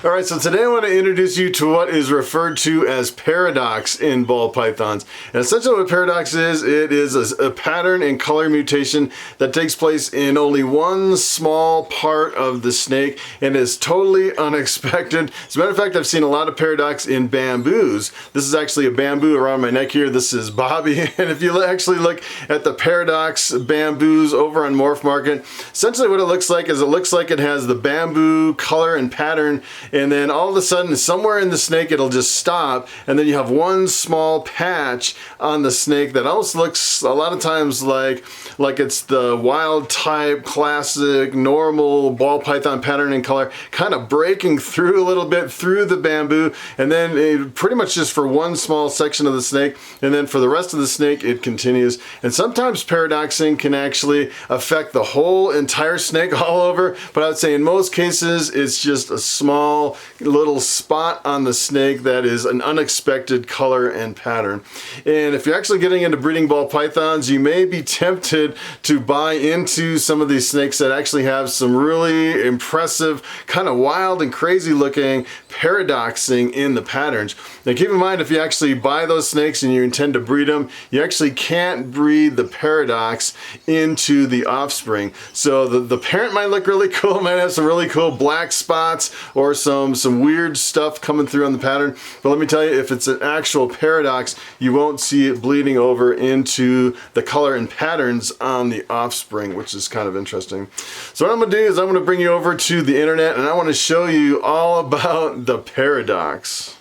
Alright, so today I want to introduce you to what is referred to as paradox in ball pythons. And essentially what paradox is, it is a pattern and color mutation that takes place in only one small part of the snake and is totally unexpected. As a matter of fact, I've seen a lot of paradox in bamboos. This is actually a bamboo around my neck here. This is Bobby. And if you actually look at the paradox bamboos over on Morph Market, essentially what it looks like is it looks like it has the bamboo color and pattern, and then all of a sudden somewhere in the snake it'll just stop, and then you have one small patch on the snake that almost looks a lot of times like it's the wild type classic normal ball python pattern and color kind of breaking through a little bit through the bamboo, and then pretty much just for one small section of the snake, and then for the rest of the snake it continues. And sometimes paradoxing can actually affect the whole entire snake all over, but I would say in most cases it's just a small little spot on the snake that is an unexpected color and pattern. And if you're actually getting into breeding ball pythons, you may be tempted to buy into some of these snakes that actually have some really impressive, kind of wild and crazy looking paradoxing in the patterns. Now keep in mind, if you actually buy those snakes and you intend to breed them, you actually can't breed the paradox into the offspring. So the parent might look really cool, might have some really cool black spots or some weird stuff coming through on the pattern, but let me tell you, if it's an actual paradox, you won't see it bleeding over into the color and patterns on the offspring, which is kind of interesting. So what I'm going to do is I'm going to bring you over to the internet and I want to show you all about the paradox.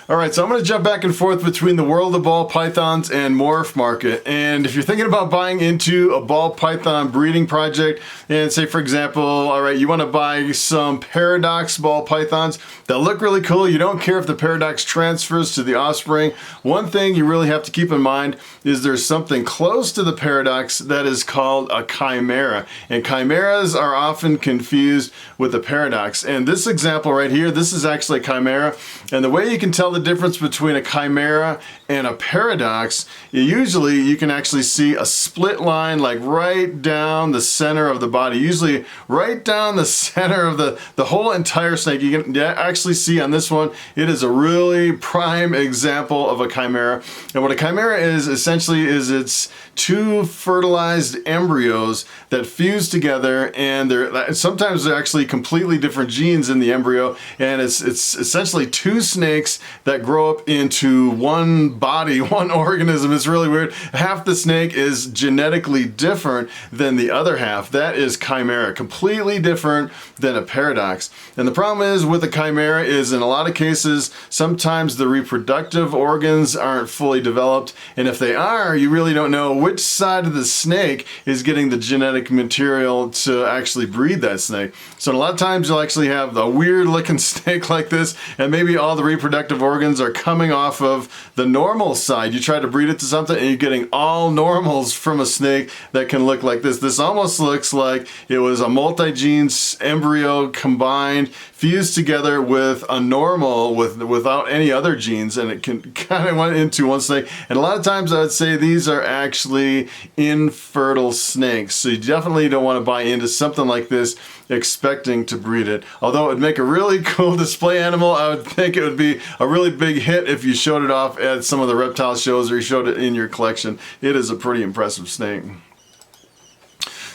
Alright, so I'm going to jump back and forth between the world of ball pythons and Morph Market. And if you're thinking about buying into a ball python breeding project, and say for example, alright, you want to buy some paradox ball pythons that look really cool, you don't care if the paradox transfers to the offspring, one thing you really have to keep in mind is there's something close to the paradox that is called a chimera. And chimeras are often confused with the paradox. And this example right here, this is actually a chimera. And the way you can tell the difference between a chimera and a paradox, usually you can actually see a split line like right down the center of the body, usually right down the center of the whole entire snake. You can actually see on this one, it is a really prime example of a chimera. And what a chimera is essentially is it's two fertilized embryos that fuse together, and sometimes they're actually completely different genes in the embryo, and it's essentially two snakes that grow up into one body, one organism. It's really weird. Half the snake is genetically different than the other half. That is chimera, completely different than a paradox. And the problem is with a chimera is in a lot of cases, sometimes the reproductive organs aren't fully developed, and if they are, you really don't know which side of the snake is getting the genetic material to actually breed that snake. So a lot of times you'll actually have a weird looking snake like this, and maybe all the reproductive organs are coming off of the normal side. You try to breed it to something and you're getting all normals from a snake that can look like this. This almost looks like it was a multi-gene embryo combined, fused together with a normal without any other genes, and it can kind of went into one snake. And a lot of times I would say these are actually infertile snakes. So you definitely don't want to buy into something like this expecting to breed it. Although it would make a really cool display animal, I would think it would be a really big hit if you showed it off at some of the reptile shows or you showed it in your collection. It is a pretty impressive snake.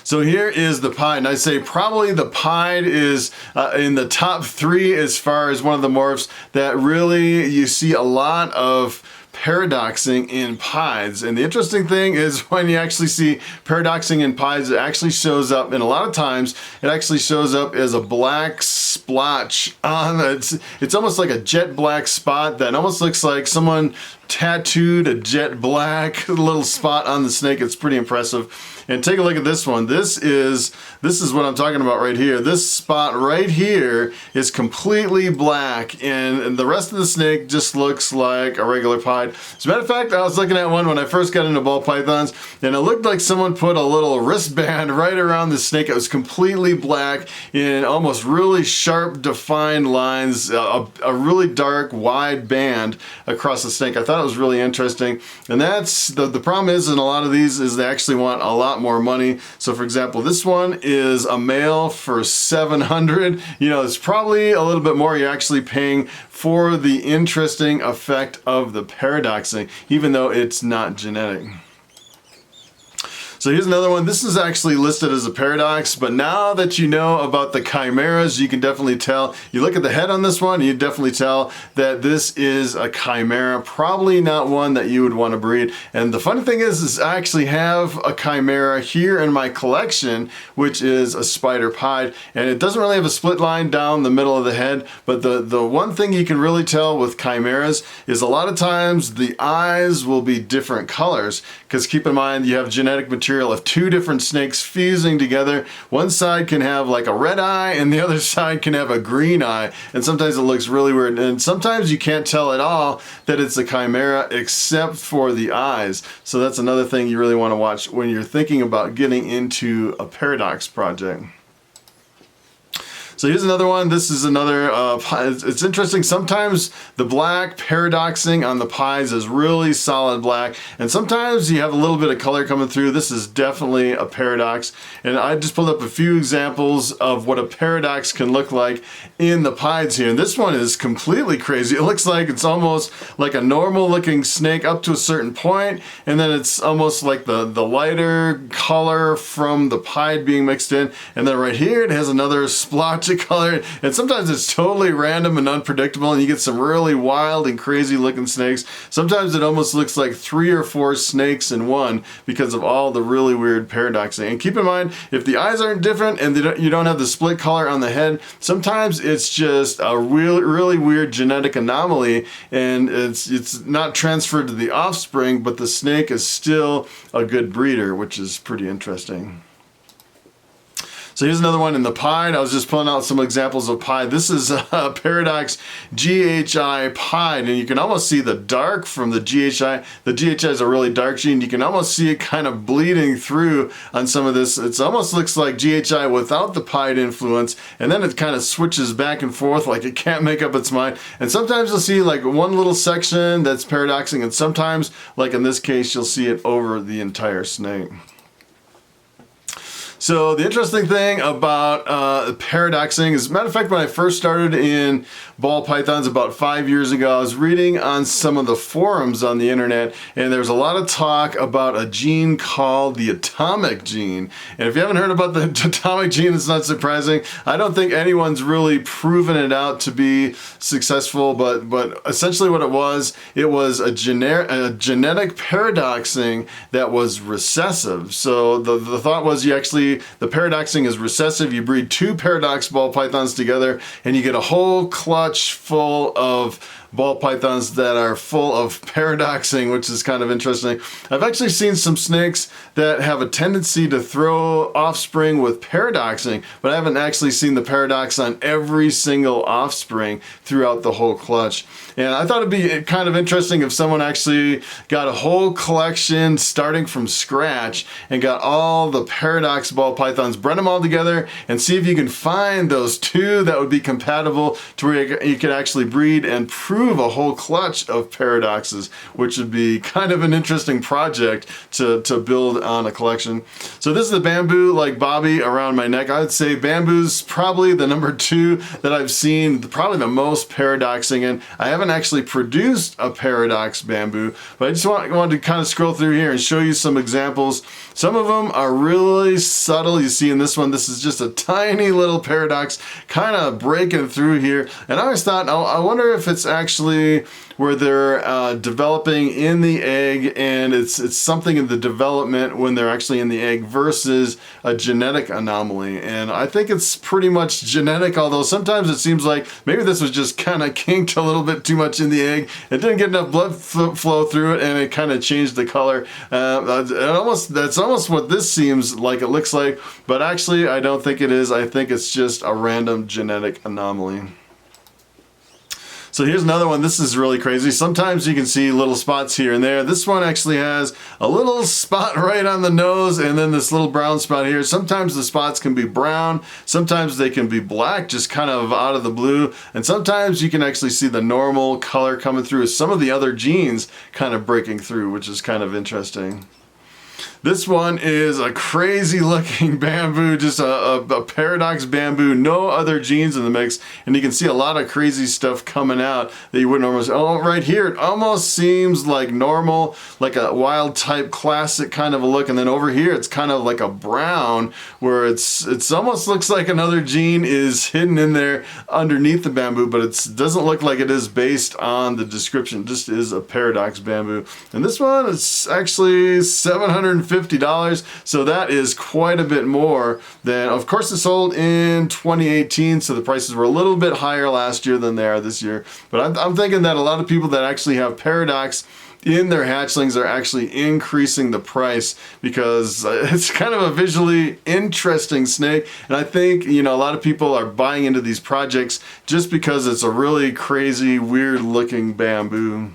So here is the pied, and I say probably the pied is in the top 3 as far as one of the morphs that really you see a lot of paradoxing in pieds. And the interesting thing is when you actually see paradoxing in pieds, it actually shows up, and a lot of times it actually shows up as a black splotch on it's almost like a jet black spot that almost looks like someone tattooed a jet black little spot on the snake. It's pretty impressive. And take a look at this one. This is what I'm talking about right here. This spot right here is completely black, and the rest of the snake just looks like a regular pied. As a matter of fact, I was looking at one when I first got into ball pythons, and it looked like someone put a little wristband right around the snake. It was completely black in almost really sharp defined lines, a really dark wide band across the snake. I thought thought it was really interesting. And that's the problem is in a lot of these is they actually want a lot more money. So for example, this one is a male for $700. You know, it's probably a little bit more you're actually paying for the interesting effect of the paradoxing, even though it's not genetic. So here's another one. This is actually listed as a paradox, but now that you know about the chimeras, you can definitely tell. You look at the head on this one, you definitely tell that this is a chimera, probably not one that you would want to breed. And the funny thing is I actually have a chimera here in my collection, which is a spider pied, and it doesn't really have a split line down the middle of the head, but the one thing you can really tell with chimeras is a lot of times the eyes will be different colors, because keep in mind you have genetic material of two different snakes fusing together. One side can have like a red eye and the other side can have a green eye, and sometimes it looks really weird, and sometimes you can't tell at all that it's a chimera except for the eyes. So that's another thing you really want to watch when you're thinking about getting into a paradox project. So here's another one. This is another, it's interesting. Sometimes the black paradoxing on the pies is really solid black, and sometimes you have a little bit of color coming through. This is definitely a paradox. And I just pulled up a few examples of what a paradox can look like in the pies here. And this one is completely crazy. It looks like it's almost like a normal looking snake up to a certain point, and then it's almost like the lighter color from the pied being mixed in. And then right here it has another splotch of color, and sometimes it's totally random and unpredictable, and you get some really wild and crazy looking snakes. Sometimes it almost looks like 3 or 4 snakes in one because of all the really weird paradoxing. And keep in mind, if the eyes aren't different and you don't have the split color on the head, sometimes it's just a really weird genetic anomaly, and it's not transferred to the offspring, but the snake is still a good breeder, which is pretty interesting. So here's another one in the pied. I was just pulling out some examples of pied. This is a paradox GHI pied, and you can almost see the dark from the GHI. The GHI is a really dark gene. You can almost see it kind of bleeding through on some of this. It almost looks like GHI without the pied influence, and then it kind of switches back and forth like it can't make up its mind. And sometimes you'll see like one little section that's paradoxing, and sometimes, like in this case, you'll see it over the entire snake. So the interesting thing about paradoxing is, as a matter of fact, when I first started in ball pythons about 5 years ago, I was reading on some of the forums on the internet, and there's a lot of talk about a gene called the atomic gene. And if you haven't heard about the atomic gene, it's not surprising. I don't think anyone's really proven it out to be successful, but essentially what it was a genetic paradoxing that was recessive. So the thought was the paradoxing is recessive. You breed 2 paradox ball pythons together and you get a whole clutch full of ball pythons that are full of paradoxing, which is kind of interesting. I've actually seen some snakes that have a tendency to throw offspring with paradoxing, but I haven't actually seen the paradox on every single offspring throughout the whole clutch. And I thought it'd be kind of interesting if someone actually got a whole collection starting from scratch and got all the paradox ball pythons, bred them all together, and see if you can find those 2 that would be compatible to where you could actually breed and prove a whole clutch of paradoxes, which would be kind of an interesting project to build on a collection. So this is the bamboo like Bobby around my neck. I would say bamboo's probably the number 2 that I've seen, probably the most paradoxing, and I haven't actually produced a paradox bamboo, but I just wanted to kind of scroll through here and show you some examples. Some of them are really subtle. You see in this one, this is just a tiny little paradox kind of breaking through here, and I always thought, I wonder if it's actually where they're developing in the egg, and it's something in the development when they're actually in the egg versus a genetic anomaly. And I think it's pretty much genetic, although sometimes it seems like maybe this was just kind of kinked a little bit too much in the egg. It didn't get enough blood flow through it, and it kind of changed the color. That's almost what this seems like it looks like, but actually I don't think it is. I think it's just a random genetic anomaly. So So here's another one. This is really crazy. Sometimes you can see little spots here and there. This one actually has a little spot right on the nose and then this little brown spot here. Sometimes the spots can be brown. Sometimes they can be black, just kind of out of the blue. And sometimes you can actually see the normal color coming through. Some of the other genes kind of breaking through, which is kind of interesting. This one is a crazy looking bamboo, just a paradox bamboo, no other genes in the mix, and you can see a lot of crazy stuff coming out that you wouldn't almost, oh, right here, it almost seems like normal, like a wild type classic kind of a look, and then over here it's kind of like a brown, where it's almost looks like another gene is hidden in there underneath the bamboo, but it doesn't look like it is based on the description. It just is a paradox bamboo. And this one is actually $750, so that is quite a bit more than, of course, it sold in 2018, so the prices were a little bit higher last year than they are this year. But I'm thinking that a lot of people that actually have paradox in their hatchlings are actually increasing the price because it's kind of a visually interesting snake, and I think, you know, a lot of people are buying into these projects just because it's a really crazy, weird looking bamboo.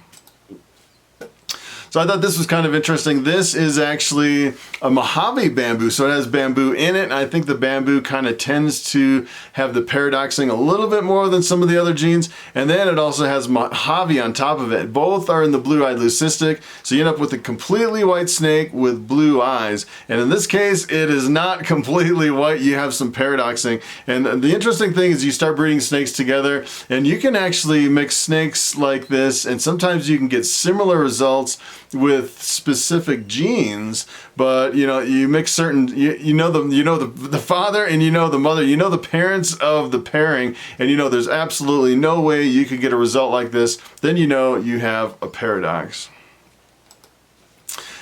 So I thought this was kind of interesting. This is actually a Mojave bamboo, so it has bamboo in it, and I think the bamboo kind of tends to have the paradoxing a little bit more than some of the other genes, and then it also has Mojave on top of it. Both are in the blue-eyed leucistic, so you end up with a completely white snake with blue eyes, and in this case it is not completely white. You have some paradoxing, and the interesting thing is you start breeding snakes together, and you can actually mix snakes like this, and sometimes you can get similar results with specific genes, but you know, you mix certain, you know the father and you know the mother, you know the parents of the pairing, and you know there's absolutely no way you could get a result like this. Then you know you have a paradox.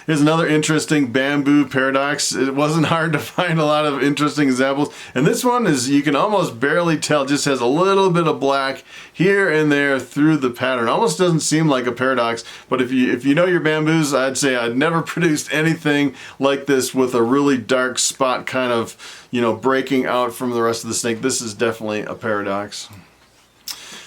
Here's another interesting bamboo paradox. It wasn't hard to find a lot of interesting examples. And this one is, you can almost barely tell, just has a little bit of black here and there through the pattern. Almost doesn't seem like a paradox, but if you know your bamboos, I'd say I'd never produced anything like this with a really dark spot kind of, you know, breaking out from the rest of the snake. This is definitely a paradox.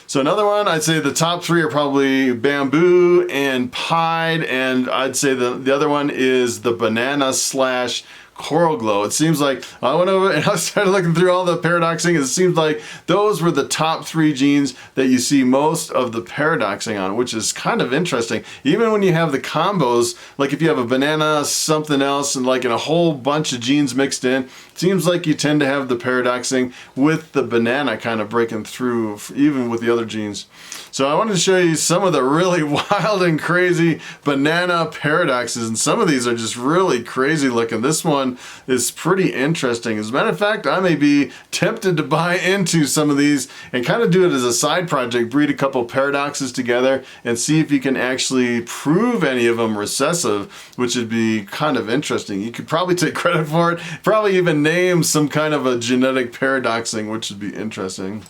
So another one, I'd say the top three are probably bamboo and pied, and I'd say the other one is the banana slash coral glow. It seems like I went over and I started looking through all the paradoxing. It seems like those were the top three genes that you see most of the paradoxing on, which is kind of interesting. Even when you have the combos, like if you have a banana, something else, and like in a whole bunch of genes mixed in, it seems like you tend to have the paradoxing with the banana kind of breaking through, even with the other genes. So I wanted to show you some of the really wild and crazy banana paradoxes, and some of these are just really crazy looking. This one is pretty interesting. As a matter of fact, I may be tempted to buy into some of these and kind of do it as a side project, breed a couple paradoxes together and see if you can actually prove any of them recessive, which would be kind of interesting. You could probably take credit for it, probably even name some kind of a genetic paradoxing, which would be interesting.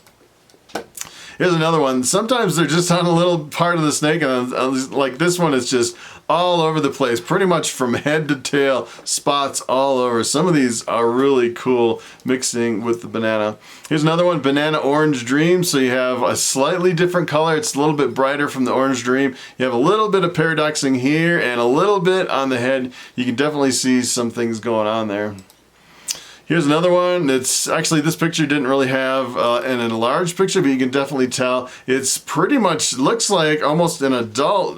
Here's another one. Sometimes they're just on a little part of the snake, and like this one is just all over the place, pretty much from head to tail, spots all over. Some of these are really cool mixing with the banana. Here's another one, banana orange dream. So you have a slightly different color. It's a little bit brighter from the orange dream. You have a little bit of paradoxing here and a little bit on the head. You can definitely see some things going on there. Here's another one. It's actually, this picture didn't really have an enlarged picture, but you can definitely tell it's pretty much looks like almost an adult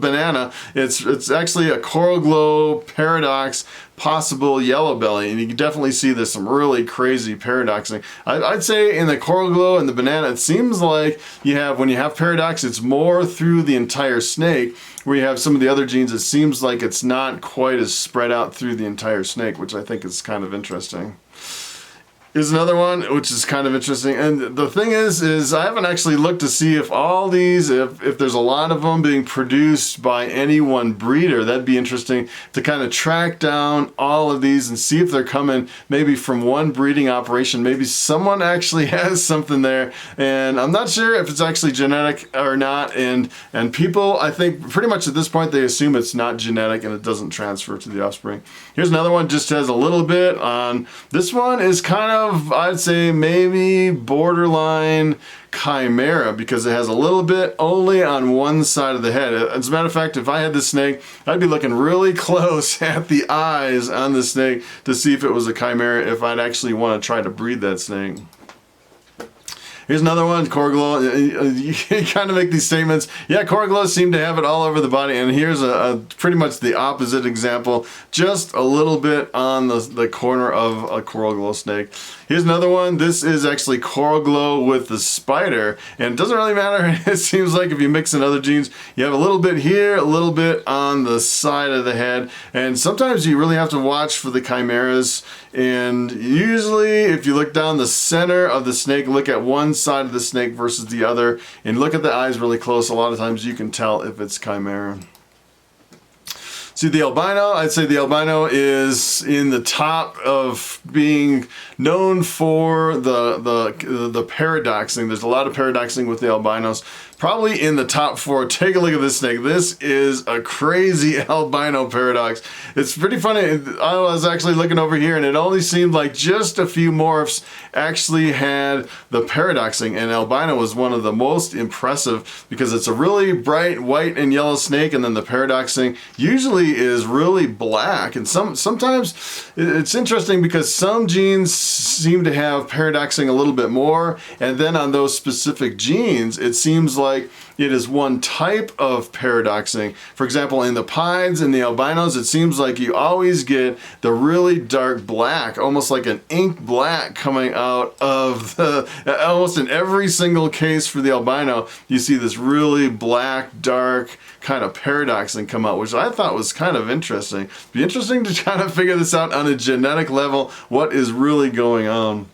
banana. It's actually a coral glow paradox, possible yellow belly, and you can definitely see there's some really crazy paradoxing. I'd say in the coral glow and the banana, it seems like you have, when you have paradox, it's more through the entire snake, where you have some of the other genes, it seems like it's not quite as spread out through the entire snake, which I think is kind of interesting. Here's another one, which is kind of interesting. And the thing is I haven't actually looked to see if all these, if there's a lot of them being produced by any one breeder. That'd be interesting to kind of track down all of these and see if they're coming maybe from one breeding operation. Maybe someone actually has something there, and I'm not sure if it's actually genetic or not. And people, I think pretty much at this point, they assume it's not genetic and it doesn't transfer to the offspring. Here's another one, just has a little bit on. This one is kind of of, I'd say maybe borderline chimera, because it has a little bit only on one side of the head. As a matter of fact, if I had this snake, I'd be looking really close at the eyes on the snake to see if it was a chimera, if I'd actually want to try to breed that snake. Here's another one, coral glow. You kind of make these statements. Yeah, coral glows seem to have it all over the body, and here's a pretty much the opposite example, just a little bit on the corner of a coral glow snake. Here's another one. This is actually coral glow with the spider, and it doesn't really matter. It seems like if you mix in other genes, you have a little bit here, a little bit on the side of the head, and sometimes you really have to watch for the chimeras. And usually if you look down the center of the snake, look at one side of the snake versus the other, and look at the eyes really close, a lot of times you can tell if it's chimera. See, the albino, I'd say the albino is in the top of being known for the paradoxing. There's a lot of paradoxing with the albinos. Probably in the top 4. Take a look at this snake. This is a crazy albino paradox. It's pretty funny. I was actually looking over here, and it only seemed like just a few morphs actually had the paradoxing, and albino was one of the most impressive because it's a really bright white and yellow snake, and then the paradoxing usually is really black. And sometimes it's interesting because some genes seem to have paradoxing a little bit more, and then on those specific genes it seems like it is one type of paradoxing. For example, in the pieds and the albinos, it seems like you always get the really dark black, almost like an ink black coming out of the, almost in every single case for the albino, you see this really black, dark kind of paradoxing come out, which I thought was kind of interesting. It'd be interesting to kind of figure this out on a genetic level, what is really going on.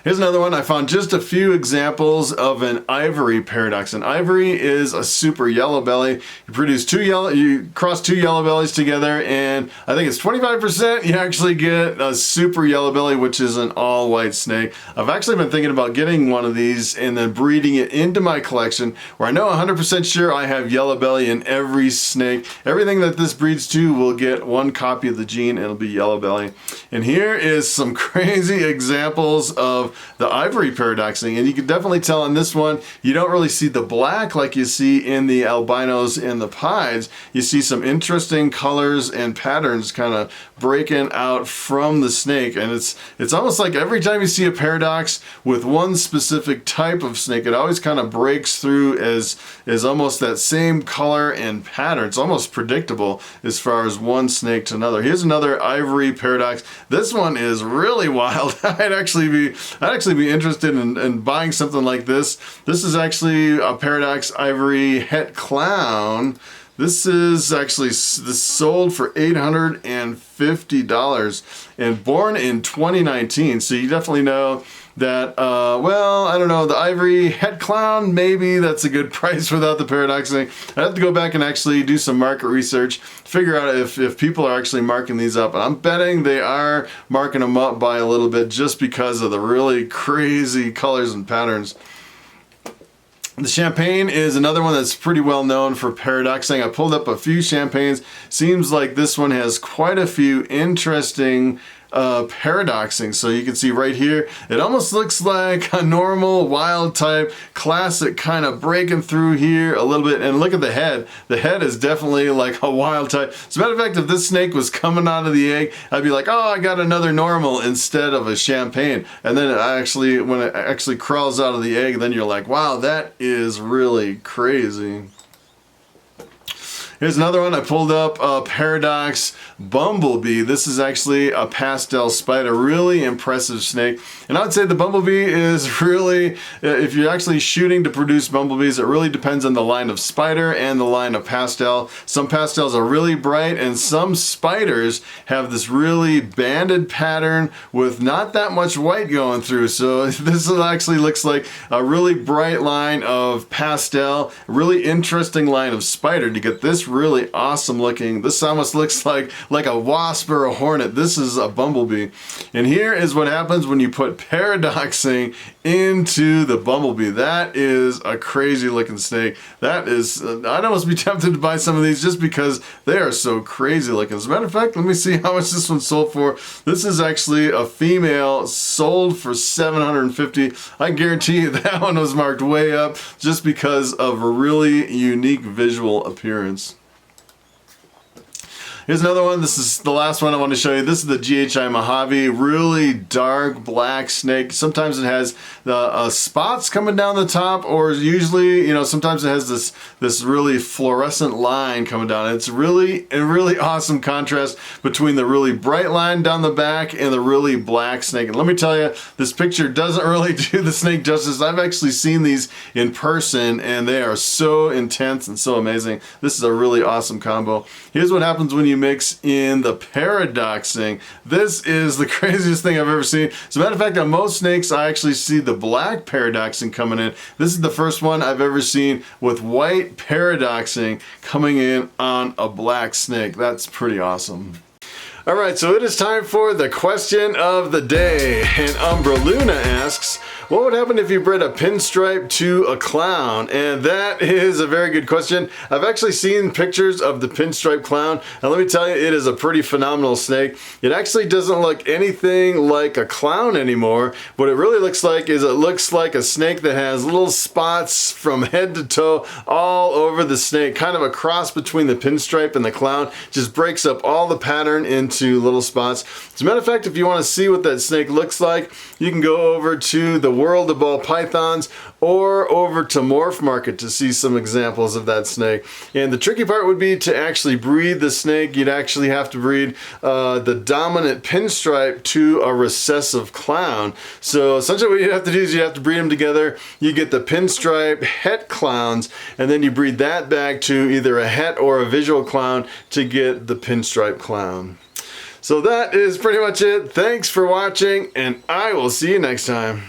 Here's another one. I found just a few examples of an ivory paradox. An ivory is a super yellow belly. You cross two yellow bellies together, and I think it's 25%. You actually get a super yellow belly, which is an all white snake. I've actually been thinking about getting one of these and then breeding it into my collection, where I know 100% sure I have yellow belly in every snake. Everything that this breeds to will get one copy of the gene, and it'll be yellow belly. And here is some crazy examples of the ivory paradoxing, and you can definitely tell on this one you don't really see the black like you see in the albinos and the pieds. You see some interesting colors and patterns kind of breaking out from the snake, and it's almost like every time you see a paradox with one specific type of snake, it always kind of breaks through as almost that same color and pattern. It's almost predictable as far as one snake to another. Here's another ivory paradox. This one is really wild. I'd actually be interested in buying something like this. This is actually a paradox ivory het clown. This is actually sold for $850 and born in 2019. So you definitely know that, well, I don't know, the ivory het clown, maybe that's a good price without the paradoxing. I have to go back and actually do some market research, figure out if people are actually marking these up. And I'm betting they are marking them up by a little bit just because of the really crazy colors and patterns. The champagne is another one that's pretty well known for paradoxing. I pulled up a few champagnes. Seems like this one has quite a few interesting paradoxing. So you can see right here, it almost looks like a normal wild type classic kind of breaking through here a little bit. And look at the head. The head is definitely like a wild type. As a matter of fact, if this snake was coming out of the egg, I'd be like, oh, I got another normal instead of a champagne. And then when it actually crawls out of the egg, then you're like, wow, that is really crazy. Here's another one. I pulled up a paradox bumblebee. This is actually a pastel spider, really impressive snake. And I would say the bumblebee is really, if you're actually shooting to produce bumblebees, it really depends on the line of spider and the line of pastel. Some pastels are really bright, and some spiders have this really banded pattern with not that much white going through. So this actually looks like a really bright line of pastel, a really interesting line of spider. To get this really awesome looking. This almost looks like a wasp or a hornet. This is a bumblebee. And here is what happens when you put paradoxing into the bumblebee. That is a crazy looking snake. That is, I'd almost be tempted to buy some of these just because they are so crazy looking. As a matter of fact, let me see how much this one sold for. This is actually a female, sold for $750. I guarantee you that one was marked way up just because of a really unique visual appearance. Here's another one. This is the last one I want to show you. This is the GHI Mojave, really dark black snake. Sometimes it has the spots coming down the top, or usually, you know, sometimes it has this really fluorescent line coming down. It's really a really awesome contrast between the really bright line down the back and the really black snake. And let me tell you, this picture doesn't really do the snake justice. I've actually seen these in person, and they are so intense and so amazing. This is a really awesome combo. Here's what happens when you mix in the paradoxing. This is the craziest thing I've ever seen. As a matter of fact, on most snakes, I actually see the black paradoxing coming in. This is the first one I've ever seen with white paradoxing coming in on a black snake. That's pretty awesome. All right, so it is time for the question of the day. And Umbraluna asks, what would happen if you bred a pinstripe to a clown? And that is a very good question. I've actually seen pictures of the pinstripe clown, and let me tell you, it is a pretty phenomenal snake. It actually doesn't look anything like a clown anymore. What it really looks like is it looks like a snake that has little spots from head to toe all over the snake, kind of a cross between the pinstripe and the clown. Just breaks up all the pattern into little spots. As a matter of fact, if you want to see what that snake looks like, you can go over to the World of Ball Pythons or over to Morph Market to see some examples of that snake. And the tricky part would be to actually breed the snake. You'd actually have to breed the dominant pinstripe to a recessive clown. So essentially what you have to do is you have to breed them together. You get the pinstripe het clowns, and then you breed that back to either a het or a visual clown to get the pinstripe clown. So that is pretty much it. Thanks for watching, and I will see you next time.